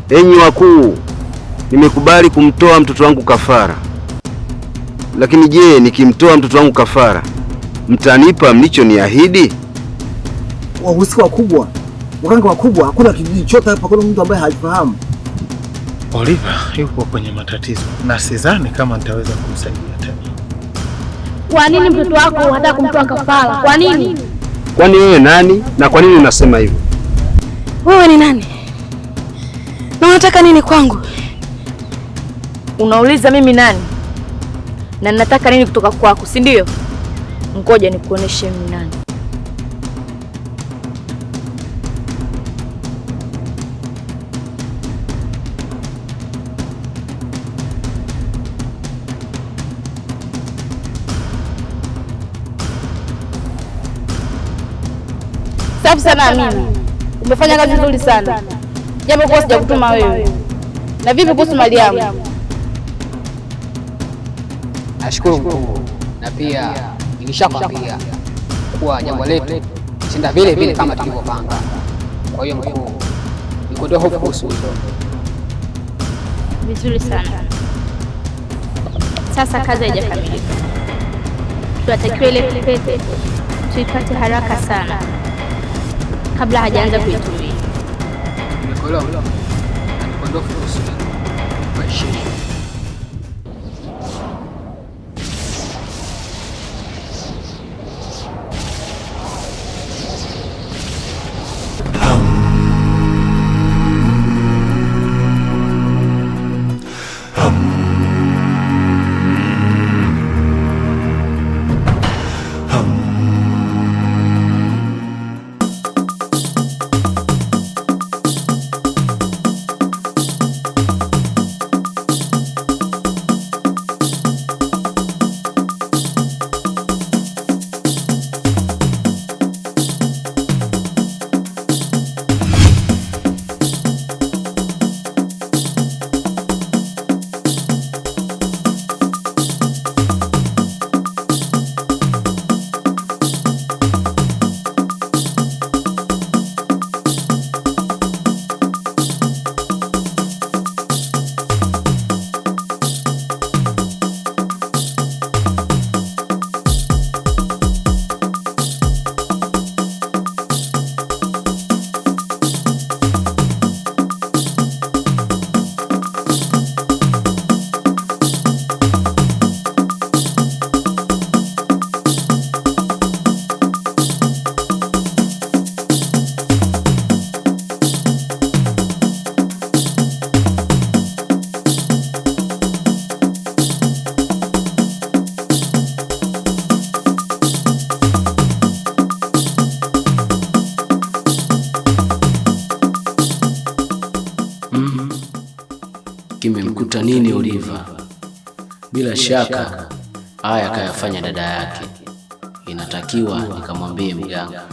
Enyi wakuu, nimekubali kumtoa mtoto wangu kafara. Lakini je, nikimtoa mtoto wangu kafara, mtanipa mlichoniahidi? Wahusika wakubwa, waganga wakubwa, hakuna kijiji chote hapa, kuna mtu ambaye haifahamu. Oliver yupo kwenye matatizo na sidhani kama nitaweza kumsaidia tena. Kwa nini mtoto wako unataka kumtoa kafara? Kwa nini? Kwani wewe nani na kwa nini unasema hivyo? Wewe ni nani? Na unataka nini kwangu? Unauliza mimi nani? Na ninataka nini kutoka kwako, si ndio? Ngoja nikuoneshe mimi nani. Safi sana mimi. Umefanya kazi nzuri sana. Japo kwa sijakutuma wewe. Na vipi kuhusu Mariamu? Nashukuru mkuu, na pia nilishakwambia kuwa jambo letu shinda vile vile kama tulivyopanga. Kwa hiyo mkuu, nikuondoe hofu kuhusu hilo. Vizuri sana. Sasa kazi haijakamilika. Tunatakiwa ile pete tuipate haraka sana kabla hajaanza kuitumia. Nimekuelewa. Nikuondoe hofu kuhusu hilo. Kwa heshima. Kimemkuta nini Oliver? Bila shaka haya kayafanya dada yake. Inatakiwa nikamwambie mganga.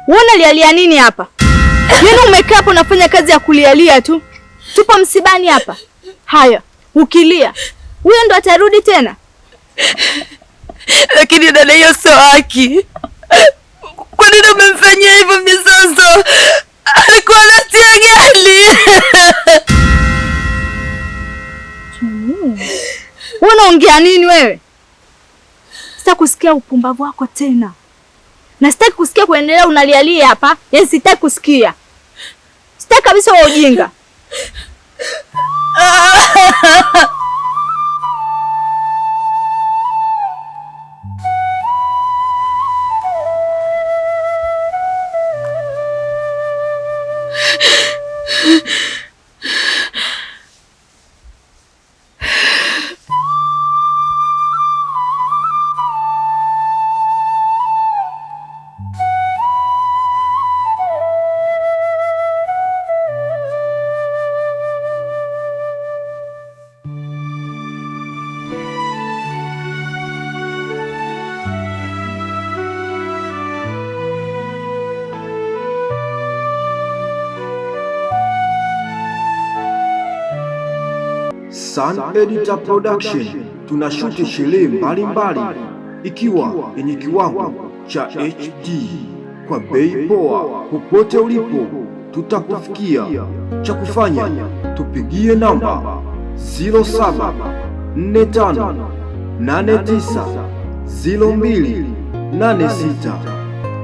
Uona lialia nini hapa? Yaani umekaa hapo unafanya kazi ya kulialia tu. Tupo msibani hapa. Haya, ukilia huyo ndo atarudi tena? lakini dada, hiyo sio haki. Kwa nini umemfanyia hivyo Misoso? Alikuwa anatia gani? Unaongea nini wewe? Sitaki kusikia upumbavu wako tena. Na sitaki kusikia kuendelea unalialia hapa. Yaani sitaki kusikia. Sitaki kabisa wewe ujinga. Sun Editor Production tunashuti sherehe mbalimbali ikiwa yenye kiwango cha HD kwa bei poa. Popote ulipo tutakufikia. Cha kufanya tupigie namba 0745890286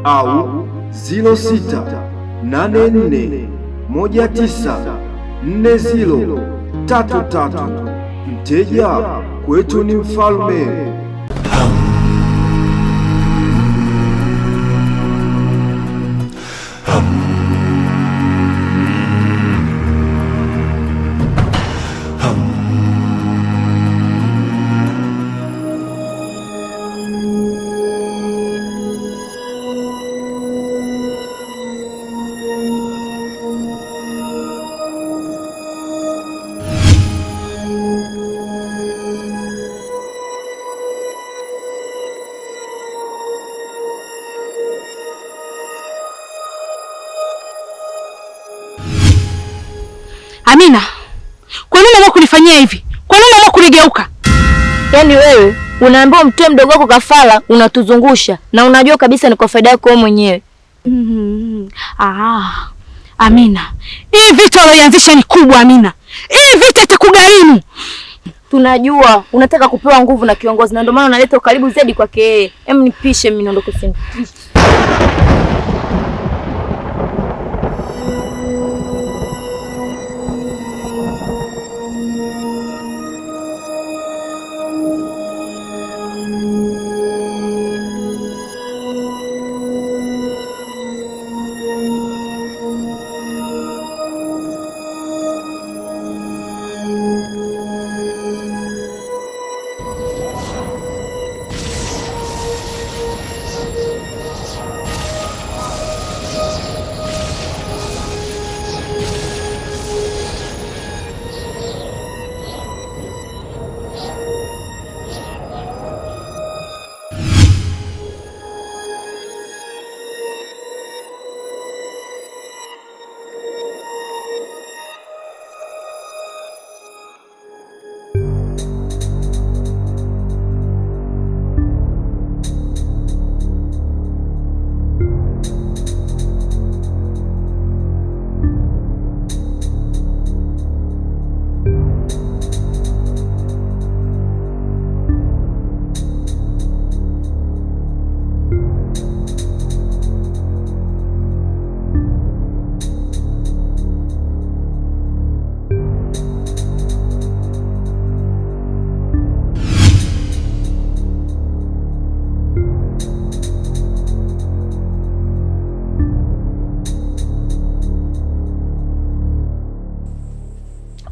au 0684194033. Mteja kwetu ni mfalme. Amina, kwa nini unaamua kunifanyia hivi? Kwa nini unaamua kunigeuka? Yaani wewe unaambiwa mtoe mdogo wako kafara, unatuzungusha na unajua kabisa ni kwa faida yako wewe mwenyewe. Amina, hii vita ulianzisha ni kubwa Amina. Hii vita itakugharimu. Tunajua unataka kupewa nguvu na kiongozi na ndio maana unaleta ukaribu zaidi kwake yeye. Hem, nipishe mimi niondoke sasa.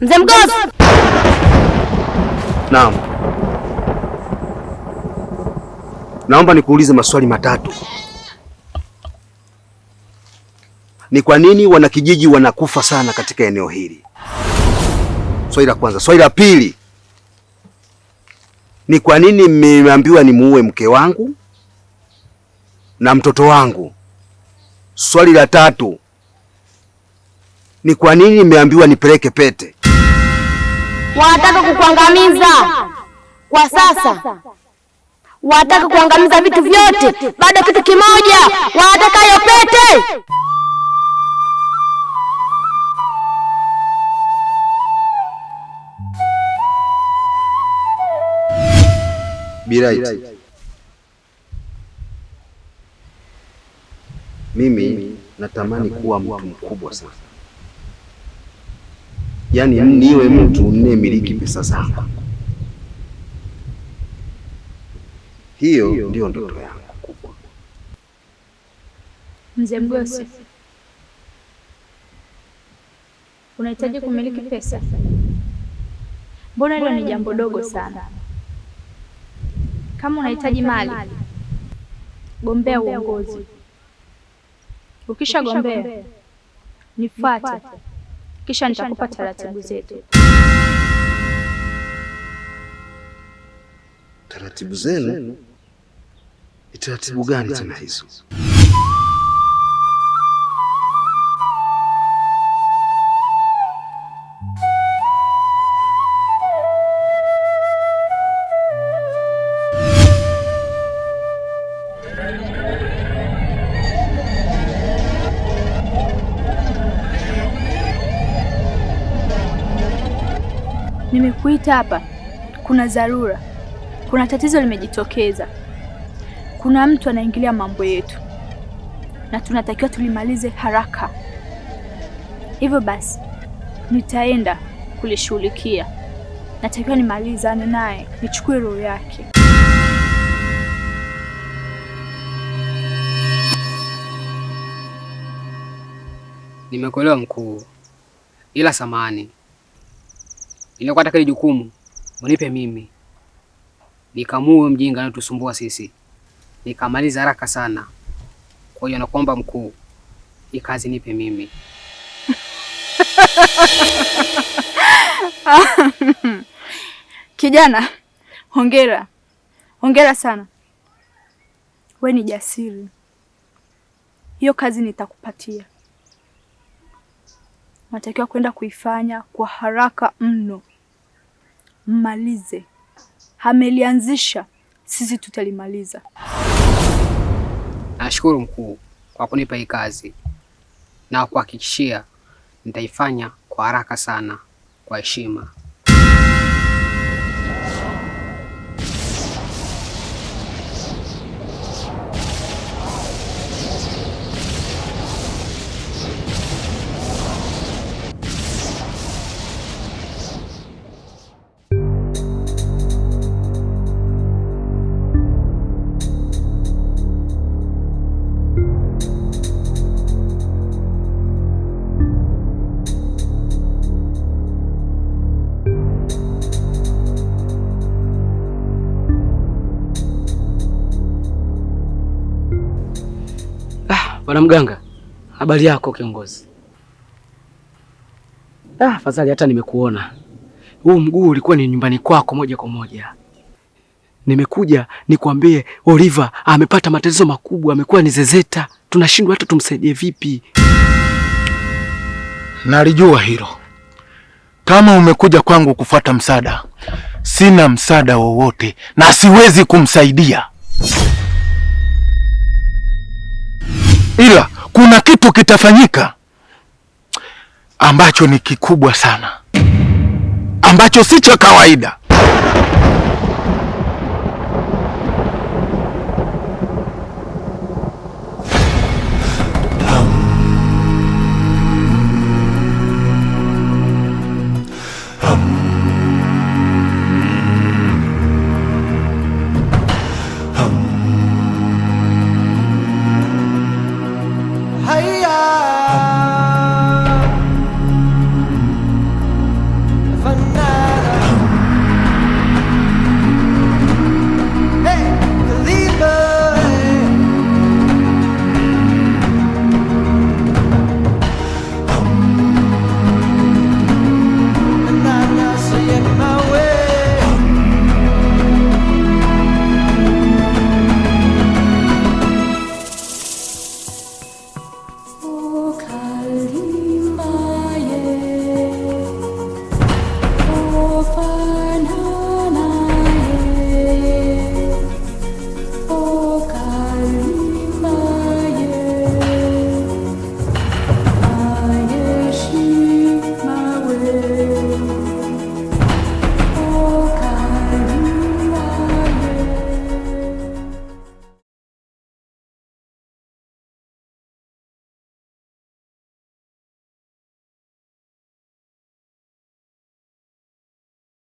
Mzee Mgosi. Naam. Naomba nikuulize maswali matatu. Ni kwa nini wanakijiji wanakufa sana katika eneo hili? Swali la kwanza. Swali la pili, ni kwa nini mmeambiwa nimuue mke wangu na mtoto wangu? Swali la tatu, ni kwa nini nimeambiwa nipeleke pete? Wanataka kukuangamiza. Kwa sasa Wanataka kuangamiza vitu vyote, bado kitu kimoja, wanataka hiyo pete. Biraiti, mimi natamani kuwa mtu mkubwa sana, yaani niwe mtu ninayemiliki pesa zangu. Hiyo ndio ndoto yangu kubwa. Mzee Mgosi, unahitaji kumiliki pesa? Mbona hilo ni jambo dogo sana. Kama unahitaji mali, gombea uongozi. Ukisha gombea, nifuate, kisha nitakupa taratibu zetu. Taratibu zenu? Ni taratibu gani tena hizo? Nimekuita hapa, kuna dharura. Kuna tatizo limejitokeza. Kuna mtu anaingilia mambo yetu na tunatakiwa tulimalize haraka. Hivyo basi nitaenda kulishughulikia. Natakiwa nimalizane naye, nichukue roho yake. Nimekuelewa mkuu, ila samahani, nilikuwa nataka jukumu unipe mimi nikamue mjinga anatusumbua sisi, nikamaliza haraka sana. Kwa hiyo nakuomba mkuu, hii kazi nipe mimi. Kijana, hongera. Hongera sana. We ni jasiri. Hiyo kazi nitakupatia. Natakiwa kwenda kuifanya kwa haraka mno. Mmalize. Hamelianzisha, sisi tutalimaliza. Nashukuru mkuu kwa kunipa hii kazi, na kuhakikishia nitaifanya kwa haraka sana, kwa heshima. Bwana mganga, habari yako kiongozi? Fadhali hata nimekuona. Huu mguu ulikuwa ni nyumbani kwako moja kwa moja. Nimekuja nikwambie Oliver amepata matatizo makubwa, amekuwa ni zezeta. Tunashindwa hata tumsaidie vipi. Nalijua hilo. Kama umekuja kwangu kufuata msaada, sina msaada wowote na siwezi kumsaidia. Ila kuna kitu kitafanyika ambacho ni kikubwa sana, ambacho si cha kawaida.